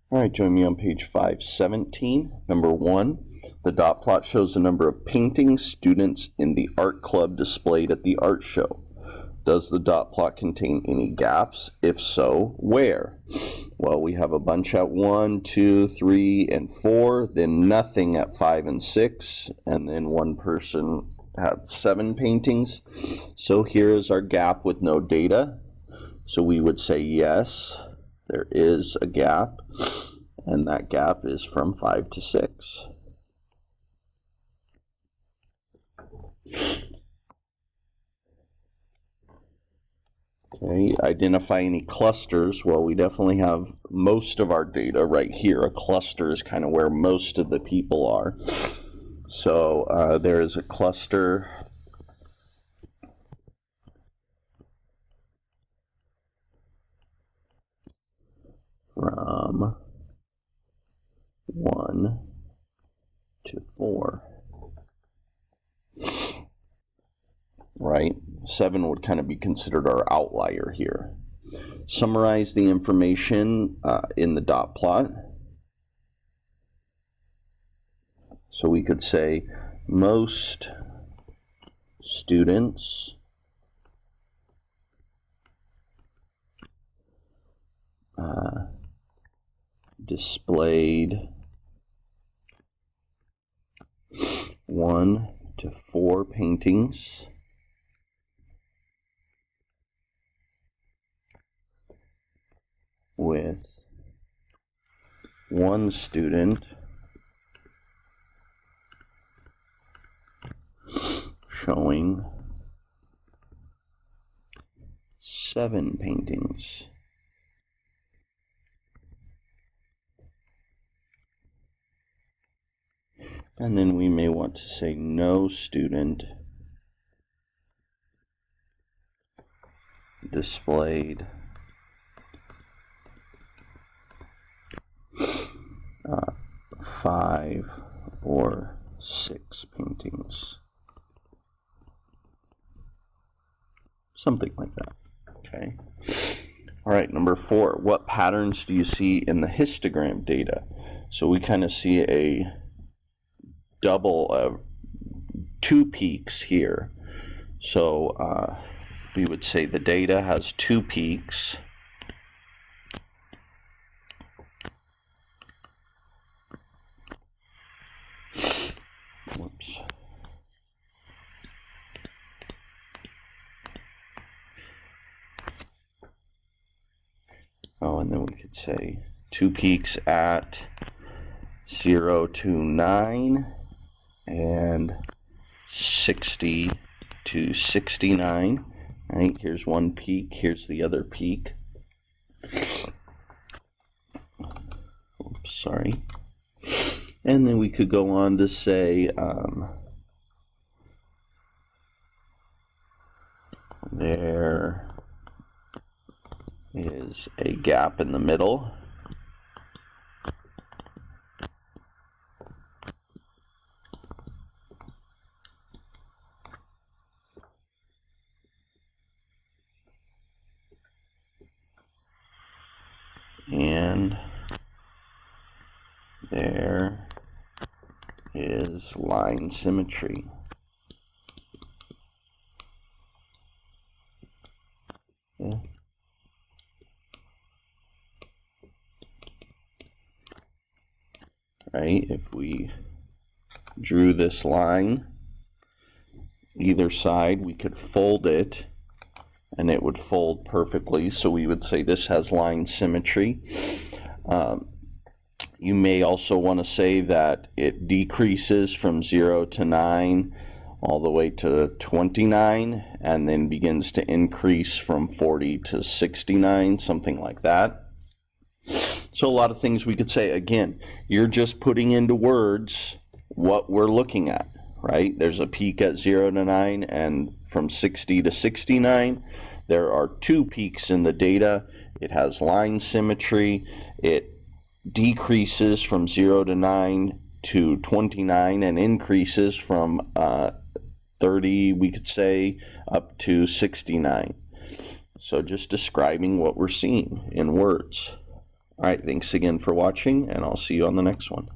All right, join me on page 517. Number 1, the dot plot shows the number of paintings students in the art club displayed at the art show. Does the dot plot contain any gaps? If so, where? Well, we have a bunch at 1, 2, 3, and 4, then nothing at 5 and 6, and then one person had 7 paintings. So here is our gap with no data. So we would say yes, there is a gap, and that gap is from 5 to 6. Okay, identify any clusters. Well, we definitely have most of our data right here. A cluster is kind of where most of the people are. So there is a cluster from 1 to 4. Right? 7 would kind of be considered our outlier here. Summarize the information in the dot plot. So we could say most students displayed 1 to 4 paintings with one student showing 7 paintings. And then we may want to say no student displayed 5 or 6 paintings. Something like that. Okay. All right, number 4. What patterns do you see in the histogram data? So we kind of see a double, 2 peaks here. So we would say the data has 2 peaks. Whoops. Oh, and then we could say 2 peaks at 0 to 9 and 60 to 69. Right, here's one peak, here's the other peak. Oops, sorry. And then we could go on to say there is a gap in the middle. And there is line symmetry. Okay. Right, if we drew this line, either side, we could fold it and it would fold perfectly. So we would say this has line symmetry. You may also want to say that it decreases from 0 to 9 all the way to 29 and then begins to increase from 40 to 69, something like that. So a lot of things we could say. Again, you're just putting into words what we're looking at, right? There's a peak at 0 to 9 and from 60 to 69. There are 2 peaks in the data. It has line symmetry. It decreases from 0 to 9 to 29 and increases from 30, we could say, up to 69. So just describing what we're seeing in words. All right, thanks again for watching, and I'll see you on the next one.